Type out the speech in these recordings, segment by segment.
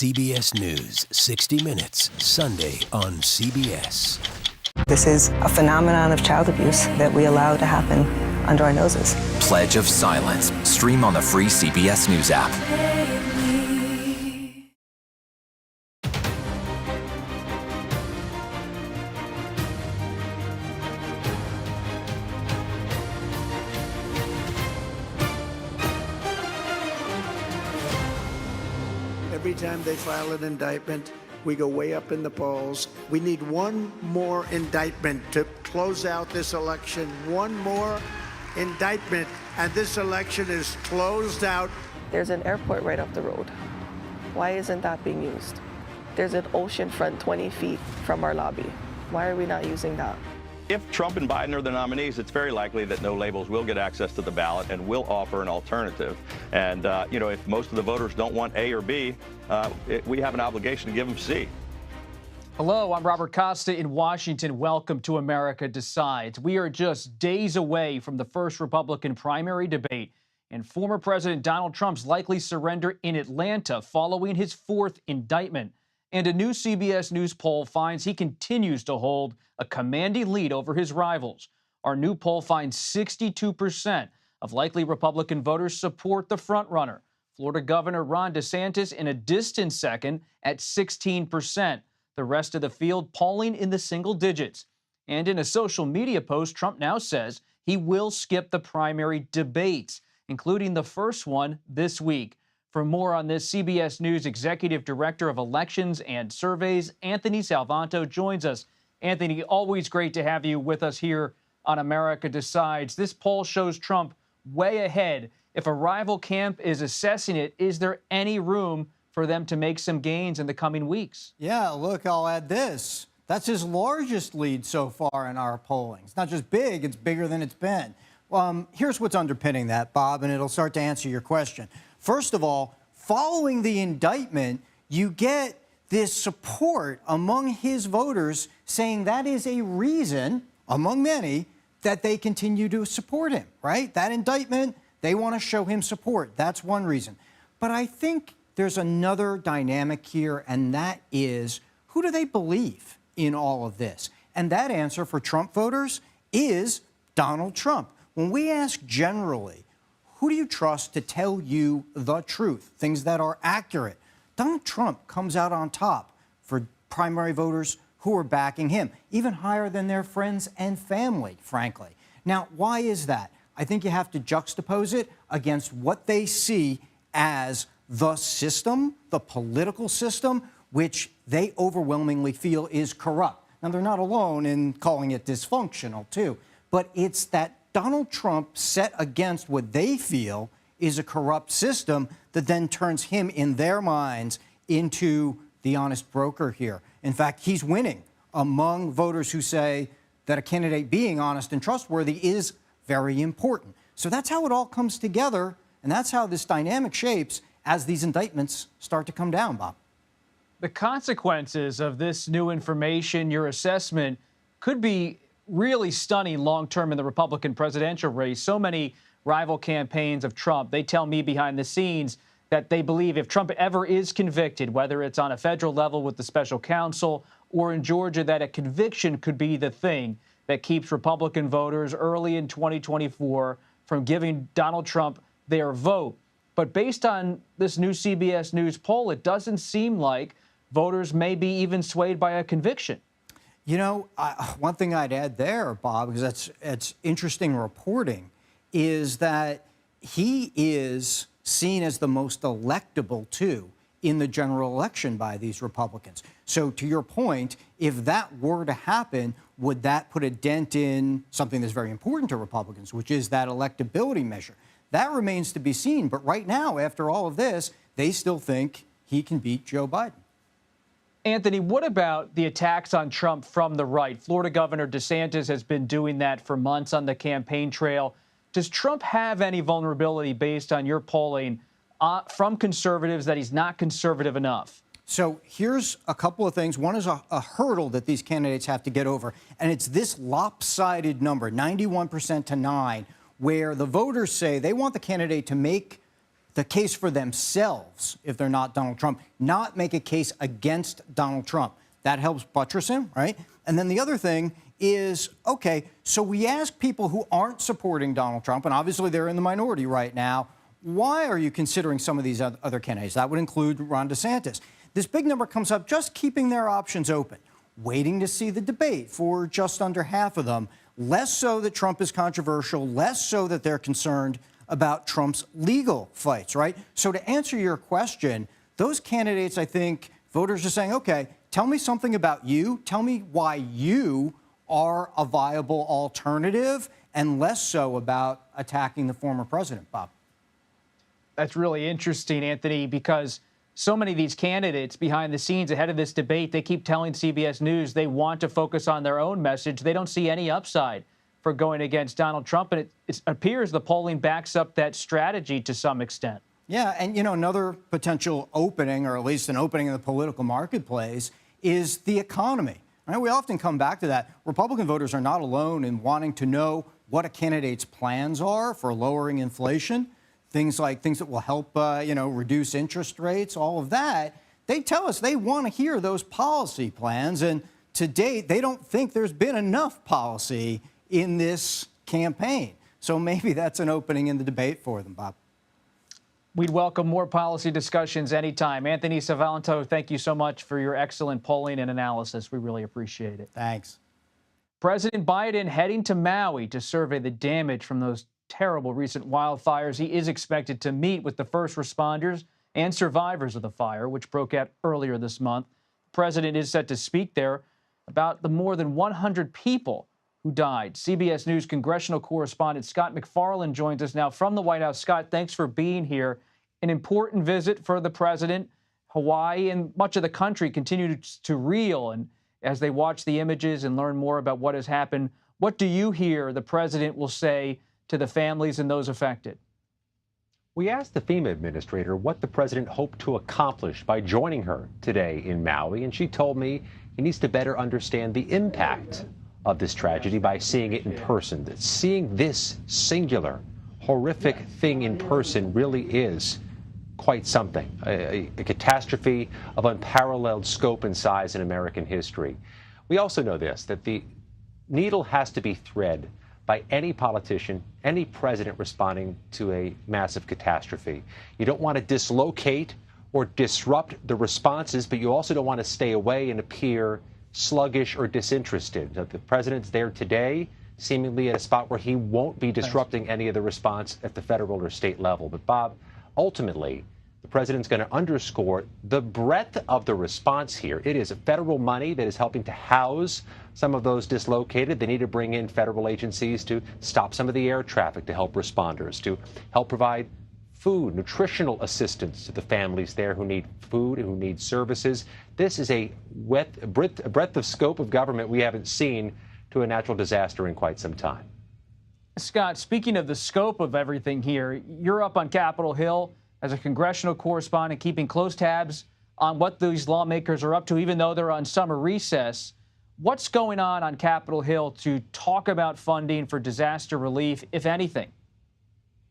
CBS News, 60 Minutes, Sunday on CBS. This is a phenomenon of child abuse that we allow to happen under our noses. Pledge of Silence. Stream on the free CBS News app. Every time they file an indictment, we go way up in the polls. We need one more indictment to close out this election. One more indictment, and this election is closed out. There's an airport right up the road. Why isn't that being used? There's an ocean front 20 feet from our lobby. Why are we not using that? If Trump and Biden are the nominees, it's very likely that no labels will get access to the ballot and will offer an alternative. And, if most of the voters don't want A or B, we have an obligation to give them C. Hello, I'm Robert Costa in Washington. Welcome to America Decides. We are just days away from the first Republican primary debate and former President Donald Trump's likely surrender in Atlanta following his fourth indictment. And a new CBS News poll finds he continues to hold a commanding lead over his rivals. Our new poll finds 62% of likely Republican voters support the frontrunner, Florida Governor Ron DeSantis, in a distant second at 16%. The rest of the field polling in the single digits. And in a social media post, Trump now says he will skip the primary debates, including the first one this week. For more on this, CBS News Executive Director of Elections and Surveys, Anthony Salvanto, joins us. Anthony, always great to have you with us here on America Decides. This poll shows Trump way ahead. If a rival camp is assessing it, is there any room for them to make some gains in the coming weeks? Yeah, look, I'll add this. That's his largest lead so far in our polling. It's not just big, it's bigger than it's been. Here's what's underpinning that, Bob, and it'll start to answer your question. First of all, following the indictment, you get this support among his voters saying that is a reason, among many, that they continue to support him, right? That indictment, they want to show him support. That's one reason. But I think there's another dynamic here, and that is, who do they believe in all of this? And that answer for Trump voters is Donald Trump. When we ask generally, who do you trust to tell you the truth, things that are accurate? Donald Trump comes out on top for primary voters who are backing him, even higher than their friends and family, frankly. Now, why is that? I think you have to juxtapose it against what they see as the system, the political system, which they overwhelmingly feel is corrupt. Now, they're not alone in calling it dysfunctional, too, but it's that Donald Trump set against what they feel is a corrupt system that then turns him, in their minds, into the honest broker here. In fact, he's winning among voters who say that a candidate being honest and trustworthy is very important. So that's how it all comes together, and that's how this dynamic shapes as these indictments start to come down, Bob. The consequences of this new information, your assessment, could be really stunning long-term in the Republican presidential race. So many rival campaigns of Trump, they tell me behind the scenes that they believe if Trump ever is convicted, whether it's on a federal level with the special counsel or in Georgia, that a conviction could be the thing that keeps Republican voters early in 2024 from giving Donald Trump their vote. But based on this new CBS News poll, it doesn't seem like voters may be even swayed by a conviction. You know, one thing I'd add there, Bob, because that's interesting reporting, is that he is seen as the most electable, too, in the general election by these Republicans. So to your point, if that were to happen, would that put a dent in something that's very important to Republicans, which is that electability measure? That remains to be seen. But right now, after all of this, they still think he can beat Joe Biden. Anthony, what about the attacks on Trump from the right? Florida Governor DeSantis has been doing that for months on the campaign trail. Does Trump have any vulnerability based on your polling from conservatives that he's not conservative enough? So here's a couple of things. One is a hurdle that these candidates have to get over, and it's this lopsided number, 91% to 9%, where the voters say they want the candidate to make the case for themselves if they're not Donald Trump, not make a case against Donald Trump. That helps buttress him, right? And then the other thing is, okay, so we ask people who aren't supporting Donald Trump, and obviously they're in the minority right now, why are you considering some of these other candidates? That would include Ron DeSantis. This big number comes up just keeping their options open, waiting to see the debate for just under half of them, less so that Trump is controversial, less so that they're concerned about Trump's legal fights, right? So to answer your question, those candidates, I think, voters are saying, okay, tell me something about you. Tell me why you are a viable alternative, and less so about attacking the former president, Bob. That's really interesting, Anthony, because so many of these candidates behind the scenes ahead of this debate, they keep telling CBS News they want to focus on their own message. They don't see any upside for going against Donald Trump, and it appears the polling backs up that strategy to some extent. Yeah, and, you know, another potential opening, or at least an opening in the political marketplace, is the economy. Right? We often come back to that. Republican voters are not alone in wanting to know what a candidate's plans are for lowering inflation, things that will help, reduce interest rates, all of that. They tell us they want to hear those policy plans, and to date, they don't think there's been enough policy in this campaign. So maybe that's an opening in the debate for them, Bob. We'd welcome more policy discussions anytime. Anthony Savanto, thank you so much for your excellent polling and analysis. We really appreciate it. Thanks. President Biden heading to Maui to survey the damage from those terrible recent wildfires. He is expected to meet with the first responders and survivors of the fire, which broke out earlier this month. The president is set to speak there about the more than 100 people who died. CBS News congressional correspondent Scott MacFarlane joins us now from the White House. Scott, thanks for being here. An important visit for the president. Hawaii and much of the country continue to reel and as they watch the images and learn more about what has happened. What do you hear the president will say to the families and those affected? We asked the FEMA administrator what the president hoped to accomplish by joining her today in Maui, and she told me he needs to better understand the impact of this tragedy by seeing it in person. That seeing this singular, horrific thing in person really is quite something, a catastrophe of unparalleled scope and size in American history. We also know this, that the needle has to be thread by any politician, any president responding to a massive catastrophe. You don't want to dislocate or disrupt the responses, but you also don't want to stay away and appear sluggish or disinterested. The president's there today, seemingly at a spot where he won't be disrupting any of the response at the federal or state level. But Bob, ultimately, the president's going to underscore the breadth of the response here. It is federal money that is helping to house some of those dislocated. They need to bring in federal agencies to stop some of the air traffic, to help responders, to help provide food, nutritional assistance to the families there who need food and who need services. This is a breadth of scope of government we haven't seen to a natural disaster in quite some time. Scott, speaking of the scope of everything here, you're up on Capitol Hill as a congressional correspondent, keeping close tabs on what these lawmakers are up to, even though they're on summer recess. What's going on Capitol Hill to talk about funding for disaster relief, if anything?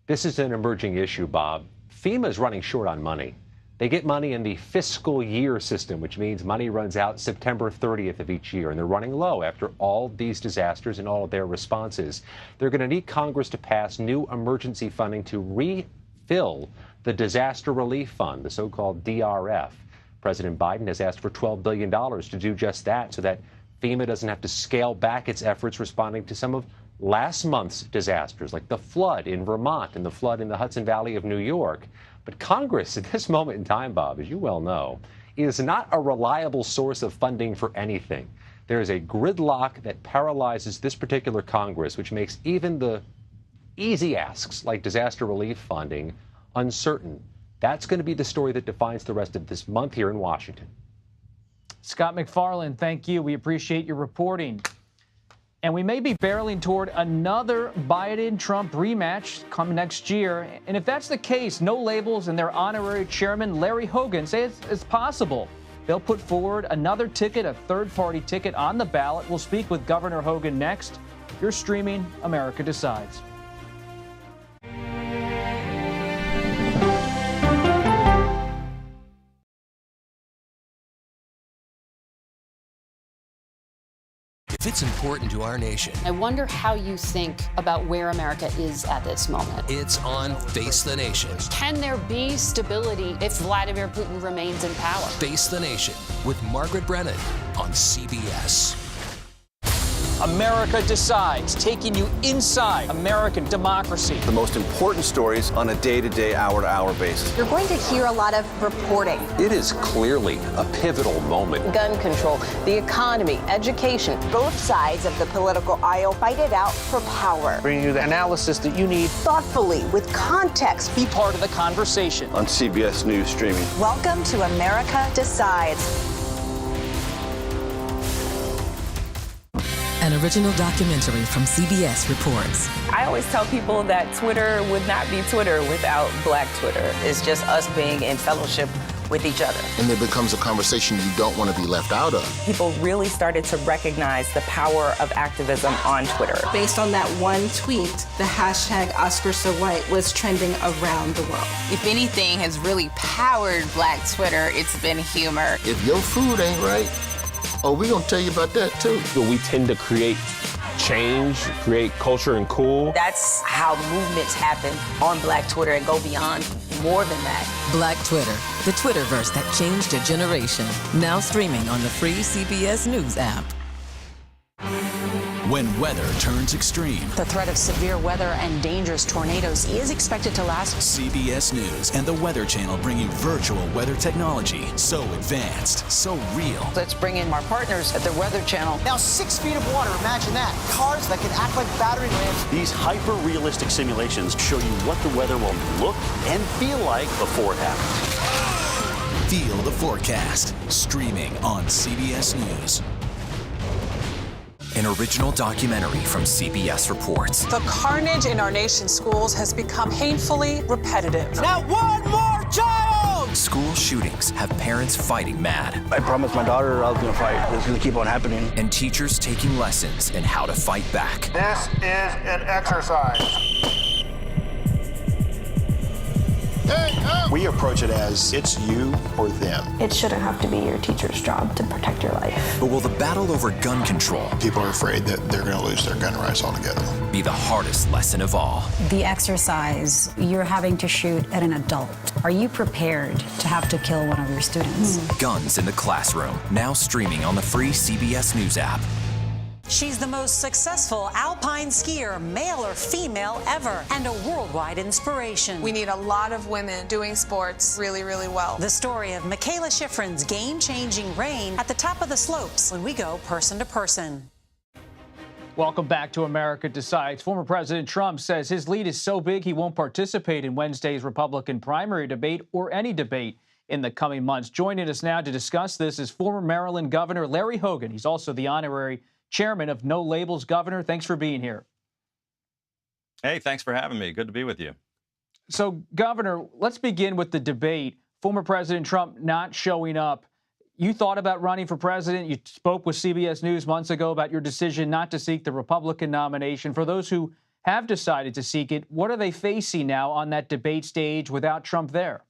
This is an emerging issue, Bob. FEMA is running short on money. They get money in the fiscal year system, which means money runs out September 30th of each year, and they're running low after all these disasters and all of their responses. They're going to need Congress to pass new emergency funding to refill the Disaster Relief Fund, the so-called DRF. President Biden has asked for $12 billion to do just that, so that FEMA doesn't have to scale back its efforts responding to some of last month's disasters, like the flood in Vermont and the flood in the Hudson Valley of New York. But Congress, at this moment in time, Bob, as you well know, is not a reliable source of funding for anything. There is a gridlock that paralyzes this particular Congress, which makes even the easy asks, like disaster relief funding, uncertain. That's going to be the story that defines the rest of this month here in Washington. Scott MacFarlane, thank you. We appreciate your reporting. And we may be barreling toward another Biden-Trump rematch come next year. And if that's the case, No Labels and their honorary chairman, Larry Hogan, say it's possible. They'll put forward another ticket, a third-party ticket on the ballot. We'll speak with Governor Hogan next. You're streaming America Decides. if it's important to our nation. I wonder how you think about where America is at this moment. It's on Face the Nation. Can there be stability if Vladimir Putin remains in power? Face the Nation with Margaret Brennan on CBS. America Decides, taking you inside American democracy. The most important stories on a day-to-day, hour-to-hour basis. You're going to hear a lot of reporting. It is clearly a pivotal moment. Gun control, the economy, education. Both sides of the political aisle fight it out for power. Bringing you the analysis that you need. Thoughtfully, with context. Be part of the conversation. On CBS News Streaming. Welcome to America Decides. An original documentary from CBS reports. I always tell people that Twitter would not be Twitter without Black Twitter. It's just us being in fellowship with each other. And it becomes a conversation you don't want to be left out of. People really started to recognize the power of activism on Twitter. Based on that one tweet, the hashtag #OscarSoWhite was trending around the world. If anything has really powered Black Twitter, it's been humor. If your food ain't right, we're going to tell you about that, too. We tend to create change, create culture and cool. That's how movements happen on Black Twitter and go beyond more than that. Black Twitter, the Twitterverse that changed a generation. Now streaming on the free CBS News app. When weather turns extreme. The threat of severe weather and dangerous tornadoes is expected to last. CBS News and the Weather Channel bringing virtual weather technology so advanced, so real. Let's bring in our partners at the Weather Channel. Now 6 feet of water, imagine that. Cars that can act like battery lamps. These hyper-realistic simulations show you what the weather will look and feel like before it happens. Feel the forecast, streaming on CBS News. An original documentary from CBS reports. The carnage in our nation's schools has become painfully repetitive. Now one more child! School shootings have parents fighting mad. I promised my daughter I was going to fight. It's going to keep on happening. And teachers taking lessons in how to fight back. This is an exercise. We approach it as it's you or them. It shouldn't have to be your teacher's job to protect your life. But will the battle over gun control People are afraid that they're going to lose their gun rights altogether. be the hardest lesson of all? The exercise, you're having to shoot at an adult. Are you prepared to have to kill one of your students? Guns in the Classroom, now streaming on the free CBS News app. She's the most successful alpine skier, male or female, ever, and a worldwide inspiration. We need a lot of women doing sports really, really well. The story of Michaela Schifrin's game-changing reign at the top of the slopes when we go person to person. Welcome back to America Decides. Former President Trump says his lead is so big he won't participate in Wednesday's Republican primary debate or any debate in the coming months. Joining us now to discuss this is former Maryland Governor Larry Hogan. He's also the honorary chairman of No Labels. Governor, thanks for being here. Hey, thanks for having me. Good to be with you. So, Governor, let's begin with the debate. Former President Trump not showing up. You thought about running for president. You spoke with CBS News months ago about your decision not to seek the Republican nomination. For those who have decided to seek it, what are they facing now on that debate stage without Trump there?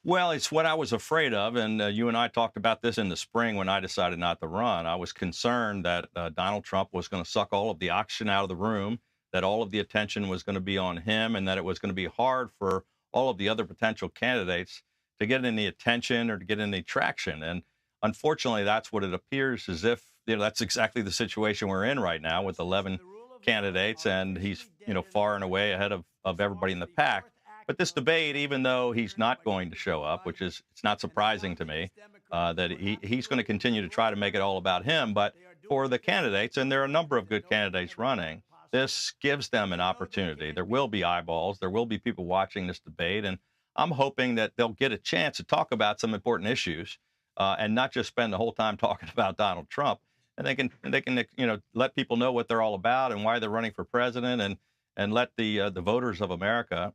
Well, it's what I was afraid of, and you and I talked about this in the spring when I decided not to run. I was concerned that Donald Trump was going to suck all of the oxygen out of the room, that all of the attention was going to be on him, and that it was going to be hard for all of the other potential candidates to get any attention or to get any traction. And unfortunately, that's what it appears as if, that's exactly the situation we're in right now with 11 candidates, and he's, far and away ahead of everybody in the pack. But this debate, even though he's not going to show up, which is, it's not surprising to me that he's going to continue to try to make it all about him. But for the candidates, and there are a number of good candidates running, this gives them an opportunity. There will be eyeballs. There will be people watching this debate. And I'm hoping that they'll get a chance to talk about some important issues and not just spend the whole time talking about Donald Trump. And they can let people know what they're all about and why they're running for president, and let the voters of America,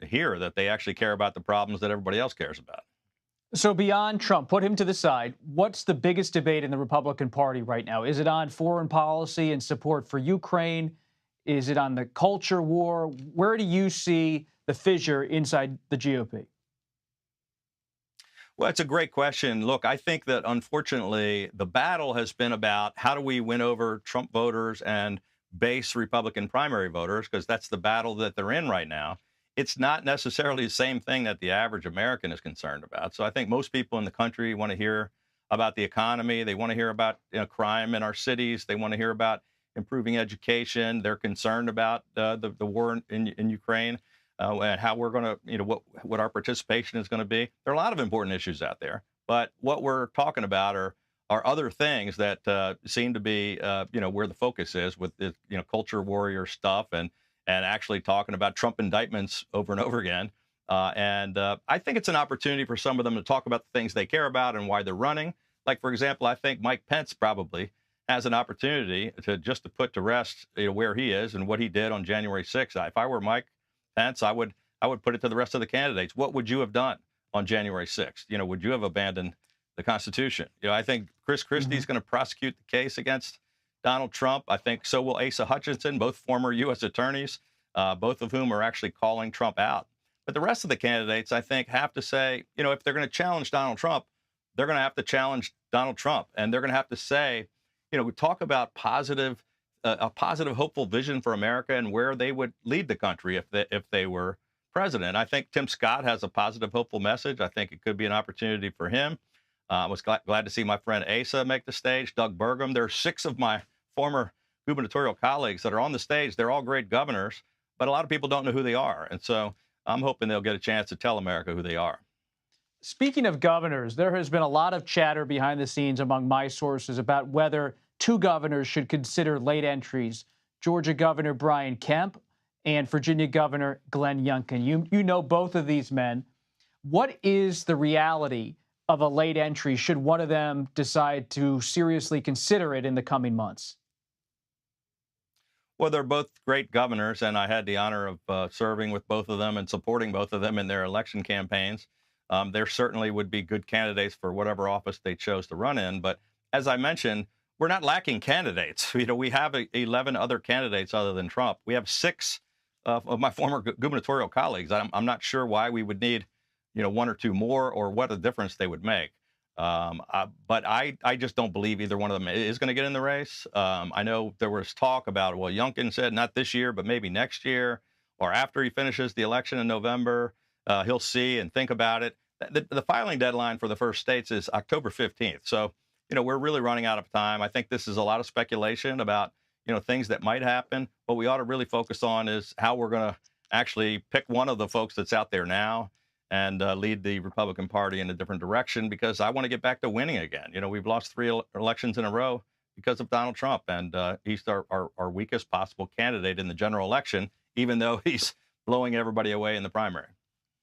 hear that they actually care about the problems that everybody else cares about. So beyond Trump, put him to the side. What's the biggest debate in the Republican Party right now? Is it on foreign policy and support for Ukraine? Is it on the culture war? Where do you see the fissure inside the GOP? Well, it's a great question. Look, I think that unfortunately the battle has been about how do we win over Trump voters and base Republican primary voters, because that's the battle that they're in right now. It's not necessarily the same thing that the average American is concerned about. So I think most people in the country want to hear about the economy. They want to hear about crime in our cities. They want to hear about improving education. They're concerned about the war in Ukraine. And how we're going to, what our participation is going to be. There are a lot of important issues out there, but what we're talking about are other things that seem to be, where the focus is with the, culture warrior stuff and actually talking about Trump indictments over and over again. I think it's an opportunity for some of them to talk about the things they care about and why they're running. Like, for example, I think Mike Pence probably has an opportunity to put to rest where he is and what he did on January 6th. If I were Mike Pence, I would put it to the rest of the candidates. What would you have done on January 6th? Would you have abandoned the Constitution? I think Chris Christie's going to prosecute the case against Donald Trump. I think so will Asa Hutchinson, both former U.S. attorneys, both of whom are actually calling Trump out. But the rest of the candidates, I think, have to say, if they're going to challenge Donald Trump, they're going to have to challenge Donald Trump. And they're going to have to say, we talk about a positive, hopeful vision for America and where they would lead the country if they were president. I think Tim Scott has a positive, hopeful message. I think it could be an opportunity for him. I was glad to see my friend Asa make the stage. Doug Burgum. There are 6 of my former gubernatorial colleagues that are on the stage. They're all great governors, but a lot of people don't know who they are. And so I'm hoping they'll get a chance to tell America who they are. Speaking of governors, there has been a lot of chatter behind the scenes among my sources about whether 2 governors should consider late entries, Georgia Governor Brian Kemp and Virginia Governor Glenn Youngkin. You know both of these men. What is the reality of a late entry should one of them decide to seriously consider it in the coming months? Well, they're both great governors, and I had the honor of serving with both of them and supporting both of them in their election campaigns. There certainly would be good candidates for whatever office they chose to run in. But as I mentioned, we're not lacking candidates. We have 11 other candidates other than Trump. We have 6 of my former gubernatorial colleagues. I'm not sure why we would need, 1 or 2 more or what a difference they would make. But I just don't believe either one of them is going to get in the race. I know there was talk about, well, Youngkin said not this year, but maybe next year or after he finishes the election in November, he'll see and think about it. The filing deadline for the first states is October 15th. So, we're really running out of time. I think this is a lot of speculation about, things that might happen. What we ought to really focus on is how we're going to actually pick one of the folks that's out there now and lead the Republican Party in a different direction, because I want to get back to winning again. We've lost 3 elections in a row because of Donald Trump, and he's our weakest possible candidate in the general election, even though he's blowing everybody away in the primary.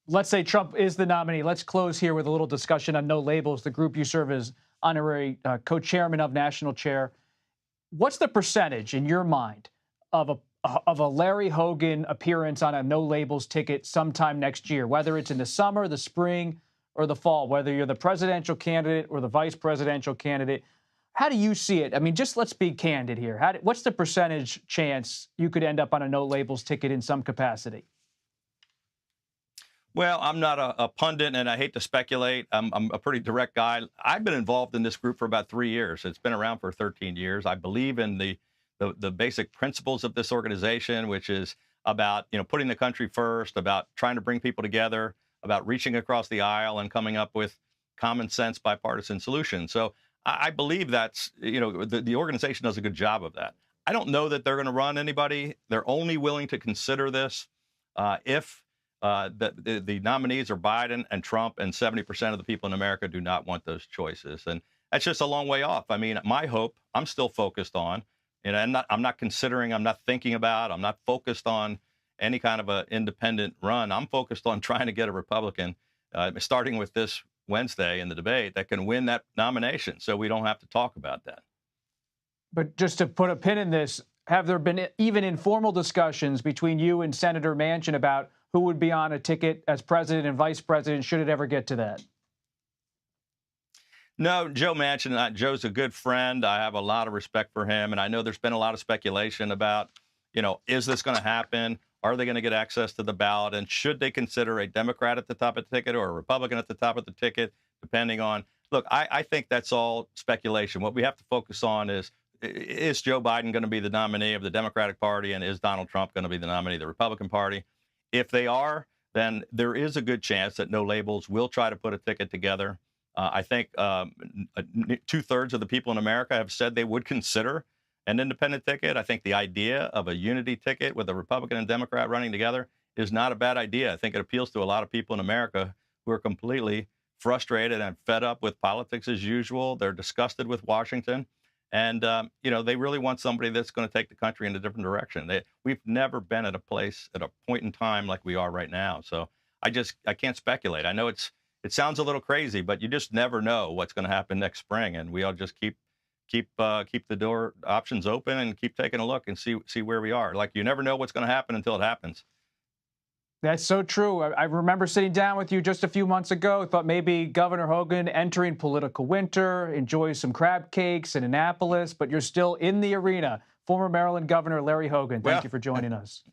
Let's say Trump is the nominee. Let's close here with a little discussion on No Labels, the group you serve as honorary co-chairman of, national chair. What's the percentage in your mind of a Larry Hogan appearance on a No Labels ticket sometime next year, whether it's in the summer, the spring, or the fall, whether you're the presidential candidate or the vice presidential candidate? How do you see it? I mean, just let's be candid here. What's the percentage chance you could end up on a No Labels ticket in some capacity? Well, I'm not a pundit, and I hate to speculate. I'm a pretty direct guy. I've been involved in this group for about 3 years. It's been around for 13 years. I believe in the basic principles of this organization, which is about putting the country first, about trying to bring people together, about reaching across the aisle and coming up with common sense bipartisan solutions. So I believe that's the organization does a good job of that. I don't know that they're going to run anybody. They're only willing to consider this if the nominees are Biden and Trump, and 70% of the people in America do not want those choices. And that's just a long way off. I mean, my hope, I'm still focused on, I'm not considering, I'm not thinking about, I'm not focused on any kind of an independent run. I'm focused on trying to get a Republican, starting with this Wednesday in the debate, that can win that nomination, so we don't have to talk about that. But just to put a pin in this, have there been even informal discussions between you and Senator Manchin about who would be on a ticket as president and vice president, should it ever get to that? No, Joe Manchin, Joe's a good friend. I have a lot of respect for him. And I know there's been a lot of speculation about, is this going to happen? Are they going to get access to the ballot? And should they consider a Democrat at the top of the ticket or a Republican at the top of the ticket? depending on. Look, I think that's all speculation. What we have to focus on is Joe Biden going to be the nominee of the Democratic Party, and is Donald Trump going to be the nominee of the Republican Party? If they are, then there is a good chance that No Labels will try to put a ticket together. I think 2/3 of the people in America have said they would consider an independent ticket. I think the idea of a unity ticket with a Republican and Democrat running together is not a bad idea. I think it appeals to a lot of people in America who are completely frustrated and fed up with politics as usual. They're disgusted with Washington. And, they really want somebody that's going to take the country in a different direction. We've never been at a point in time like we are right now. So I can't speculate. I know it sounds a little crazy, but you just never know what's going to happen next spring. And we all just keep the door options open and keep taking a look and see where we are. Like, you never know what's going to happen until it happens. That's so true. I remember sitting down with you just a few months ago. Thought maybe Governor Hogan entering political winter, enjoys some crab cakes in Annapolis, but you're still in the arena. Former Maryland Governor Larry Hogan, thank you for joining us.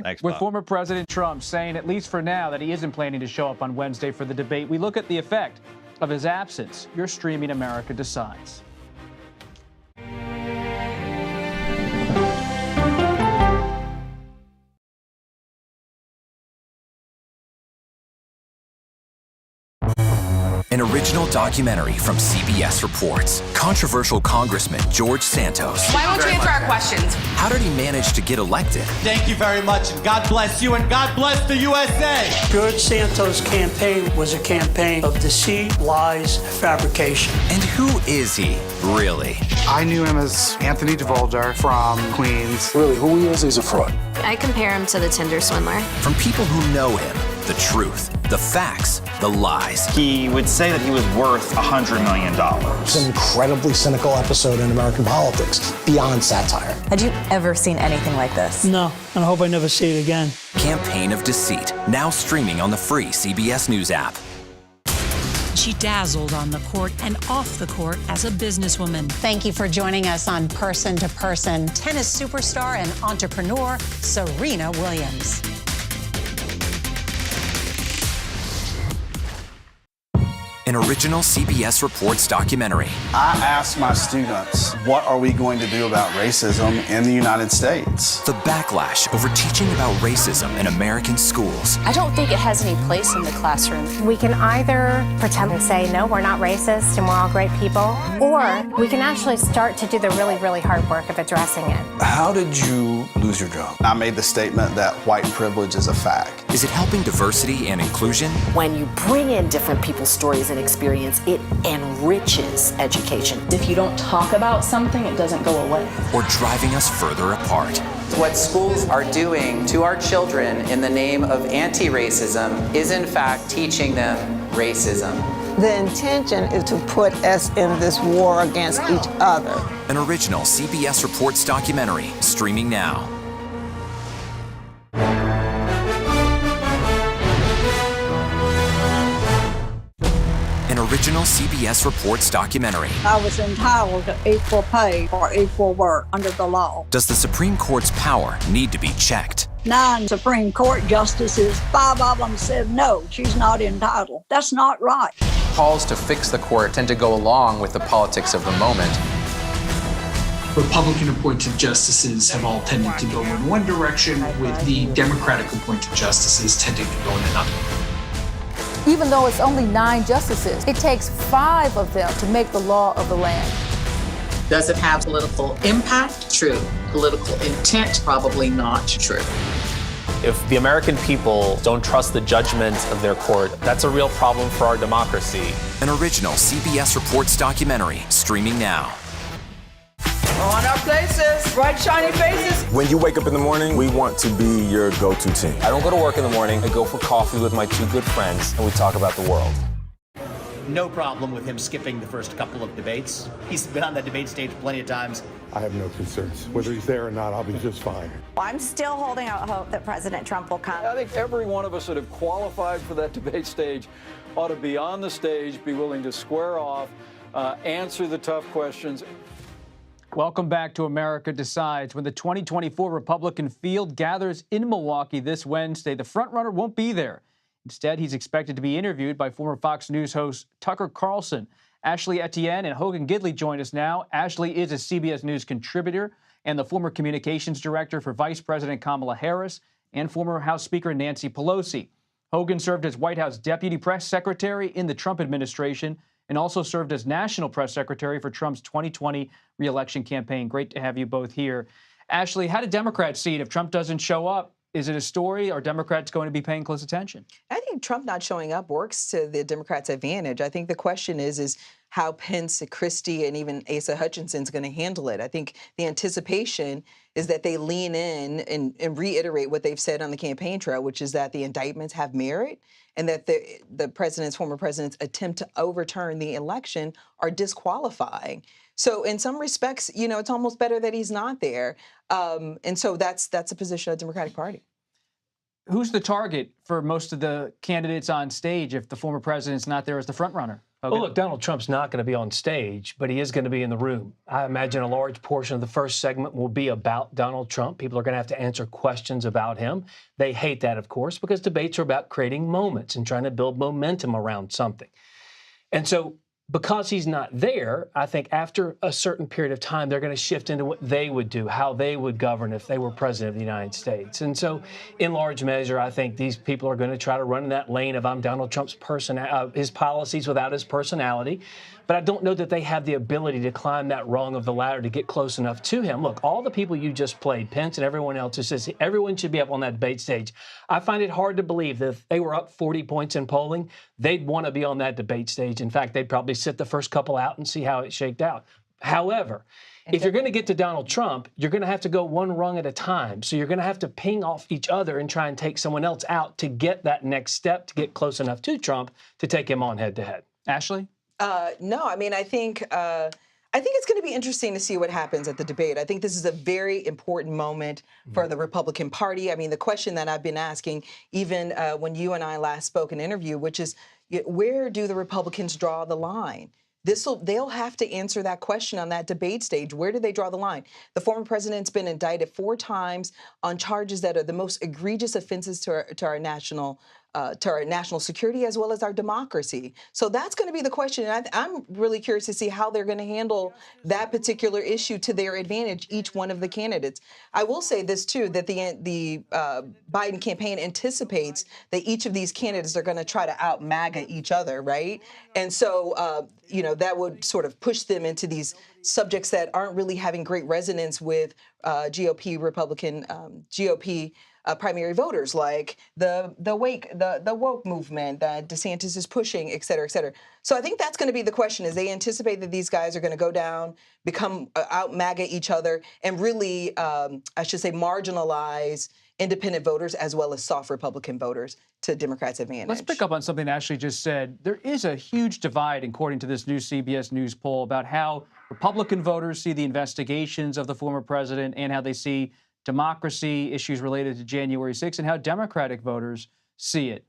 Thanks, With Bob. former President Trump saying, at least for now, that he isn't planning to show up on Wednesday for the debate, we look at the effect of his absence. You're streaming America Decides. An original documentary from CBS reports. Controversial Congressman George Santos. Why won't you answer our questions? How did he manage to get elected? Thank you very much, and God bless you, and God bless the USA. George Santos' campaign was a campaign of deceit, lies, fabrication. And who is he, really? I knew him as Anthony DeVolder from Queens. Really, who he is, he's a fraud. I compare him to the Tinder swindler. From people who know him, the truth, the facts, the lies. He would say that he was worth $100 million. It's an incredibly cynical episode in American politics, beyond satire. Had you ever seen anything like this? No, and I hope I never see it again. Campaign of Deceit, now streaming on the free CBS News app. She dazzled on the court and off the court as a businesswoman. Thank you for joining us on Person to Person. Tennis superstar and entrepreneur Serena Williams. An original CBS Reports documentary. I asked my students, what are we going to do about racism in the United States? The backlash over teaching about racism in American schools. I don't think it has any place in the classroom. We can either pretend and say, no, we're not racist and we're all great people, or we can actually start to do the really, really hard work of addressing it. How did you lose your job? I made the statement that white privilege is a fact. Is it helping diversity and inclusion? When you bring in different people's stories and experience, it enriches education. If you don't talk about something, it doesn't go away. Or driving us further apart? What schools are doing to our children in the name of anti-racism is in fact teaching them racism. The intention is to put us in this war against each other. An original CBS Reports documentary, streaming now. An original CBS Reports documentary. I was entitled to equal pay for equal work under the law. Does the Supreme Court's power need to be checked? 9 Supreme Court justices, 5 of them said no, she's not entitled. That's not right. Calls to fix the court tend to go along with the politics of the moment. Republican-appointed justices have all tended to go in one direction, with the Democratic-appointed justices tending to go in another. Even though it's only 9 justices, it takes 5 of them to make the law of the land. Does it have political impact? True. Political intent? Probably not true. If the American people don't trust the judgment of their court, that's a real problem for our democracy. An original CBS Reports documentary, streaming now. On our places, bright shiny faces. When you wake up in the morning, we want to be your go-to team. I don't go to work in the morning. I go for coffee with my 2 good friends, and we talk about the world. No problem with him skipping the first couple of debates. He's been on that debate stage plenty of times. I have no concerns. Whether he's there or not, I'll be just fine. I'm still holding out hope that President Trump will come. I think every one of us that have qualified for that debate stage ought to be on the stage, be willing to square off, answer the tough questions. Welcome back to America Decides. When the 2024 Republican field gathers in Milwaukee this Wednesday, the frontrunner won't be there. Instead, he's expected to be interviewed by former Fox News host Tucker Carlson. Ashley Etienne and Hogan Gidley join us now. Ashley is a CBS News contributor and the former communications director for Vice President Kamala Harris and former House Speaker Nancy Pelosi. Hogan served as White House Deputy Press Secretary in the Trump administration and also served as National Press Secretary for Trump's 2020 re-election campaign. Great to have you both here. Ashley, how do Democrats see it if Trump doesn't show up? Is it a story? Are Democrats going to be paying close attention? I think Trump not showing up works to the Democrats' advantage. I think the question is how Pence, Christie, and even Asa Hutchinson's going to handle it. I think the anticipation is that they lean in and reiterate what they've said on the campaign trail, which is that the indictments have merit and that the former president's attempt to overturn the election are disqualifying. So in some respects, it's almost better that he's not there. And so that's a position of the Democratic Party. Who's the target for most of the candidates on stage if the former president's not there as the front runner? Well, look, Donald Trump's not going to be on stage, but he is going to be in the room. I imagine a large portion of the first segment will be about Donald Trump. People are going to have to answer questions about him. They hate that, of course, because debates are about creating moments and trying to build momentum around something. And so because he's not there, I think after a certain period of time, they're going to shift into what they would do, how they would govern if they were president of the United States. And so in large measure, I think these people are going to try to run in that lane of I'm Donald Trump's his policies without his personality. But I don't know that they have the ability to climb that rung of the ladder to get close enough to him. Look, all the people you just played, Pence and everyone else who says everyone should be up on that debate stage. I find it hard to believe that if they were up 40 points in polling, they'd want to be on that debate stage. In fact, they'd probably sit the first couple out and see how it shaked out. However, if you're going to get to Donald Trump, you're going to have to go one rung at a time. So you're going to have to ping off each other and try and take someone else out to get that next step, to get close enough to Trump to take him on head to head. Ashley? No, I mean, I think it's going to be interesting to see what happens at the debate. I think this is a very important moment for the Republican Party. I mean, the question that I've been asking, even when you and I last spoke in an interview, which is, where do the Republicans draw the line? They'll have to answer that question on that debate stage. Where do they draw the line? The former president's been indicted 4 times on charges that are the most egregious offenses to our national security as well as our democracy. So that's going to be the question. And I'm really curious to see how they're going to handle that particular issue to their advantage, each one of the candidates. I will say this, too, that the Biden campaign anticipates that each of these candidates are going to try to out-MAGA each other, right? And so, that would sort of push them into these subjects that aren't really having great resonance with GOP primary voters, like the woke movement that DeSantis is pushing, et cetera, et cetera. So I think that's going to be the question, is they anticipate that these guys are going to go down, become out-MAGA each other, and really, marginalize independent voters as well as soft Republican voters to Democrats' advantage. Let's pick up on something Ashley just said. There is a huge divide, according to this new CBS News poll, about how Republican voters see the investigations of the former president and how they see democracy, issues related to January 6th, and how Democratic voters see it.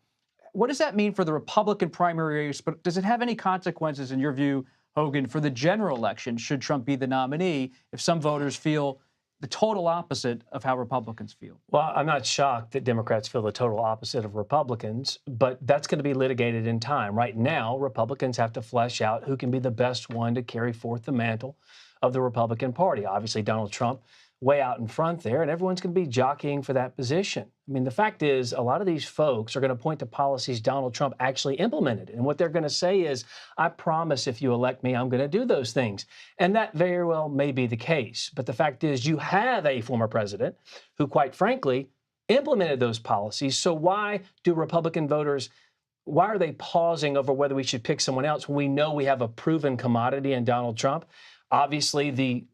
What does that mean for the Republican primary race? But does it have any consequences, in your view, Hogan, for the general election, should Trump be the nominee, if some voters feel the total opposite of how Republicans feel? Well, I'm not shocked that Democrats feel the total opposite of Republicans, but that's going to be litigated in time. Right now, Republicans have to flesh out who can be the best one to carry forth the mantle of the Republican Party. Obviously, Donald Trump way out in front there, and everyone's going to be jockeying for that position. I mean, the fact is, a lot of these folks are going to point to policies Donald Trump actually implemented. And what they're going to say is, I promise if you elect me, I'm going to do those things. And that very well may be the case. But the fact is, you have a former president who, quite frankly, implemented those policies. So why do Republican voters, why are they pausing over whether we should pick someone else when we know we have a proven commodity in Donald Trump? Obviously, the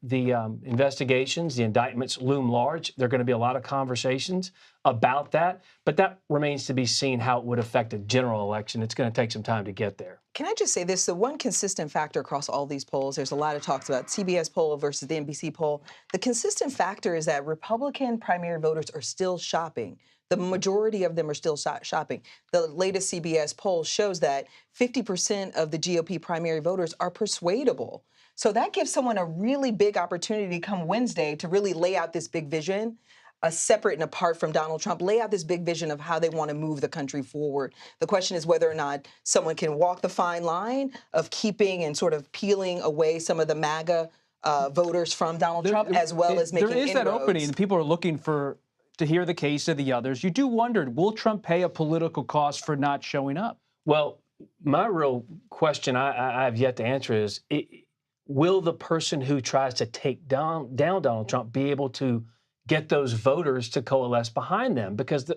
investigations, the indictments loom large. There are going to be a lot of conversations about that, but that remains to be seen how it would affect a general election. It's going to take some time to get there. Can I just say this? The one consistent factor across all these polls, there's a lot of talks about CBS poll versus the NBC poll. The consistent factor is that Republican primary voters are still shopping. The majority of them are still shopping. The latest CBS poll shows that 50% of the GOP primary voters are persuadable. So that gives someone a really big opportunity come Wednesday to really lay out this big vision. separate and apart from Donald Trump, lay out this big vision of how they want to move the country forward. The question is whether or not someone can walk the fine line of keeping and sort of peeling away some of the MAGA voters from Donald Trump, as well as making There is that inroads. opening, and people are looking to hear the case of the others. You do wonder, will Trump pay a political cost for not showing up? Well, my real question I have yet to answer is, will the person who tries to take down Donald Trump be able to get those voters to coalesce behind them? Because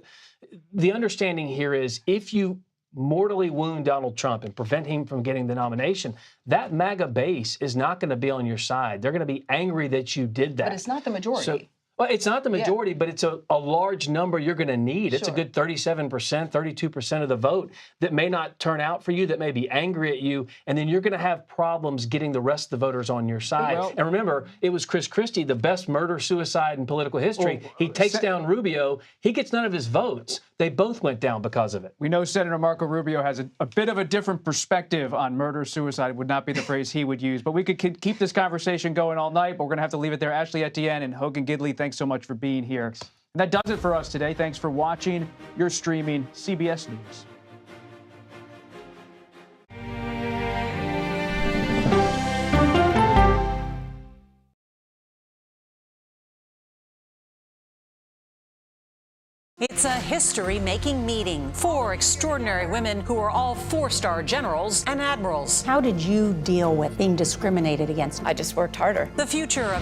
the understanding here is, if you mortally wound Donald Trump and prevent him from getting the nomination, that MAGA base is not going to be on your side. They're going to be angry that you did that. But it's not the majority. So, well, it's not the majority, but it's a large number you're going to need. It's a good 37%, 32% of the vote that may not turn out for you, that may be angry at you, and then you're going to have problems getting the rest of the voters on your side. Well, and remember, it was Chris Christie, the best murder-suicide in political history. He takes down Rubio. He gets none of his votes. They both went down because of it. We know Senator Marco Rubio has a bit of a different perspective on murder-suicide. Would not be the phrase he would use. But we could keep this conversation going all night, but we're going to have to leave it there. Ashley Etienne and Hogan Gidley, thanks so much for being here. And that does it for us today. Thanks for watching. You're streaming CBS News. It's a history-making meeting. 4 extraordinary women who are all 4-star generals and admirals. How did you deal with being discriminated against? I just worked harder. The future of a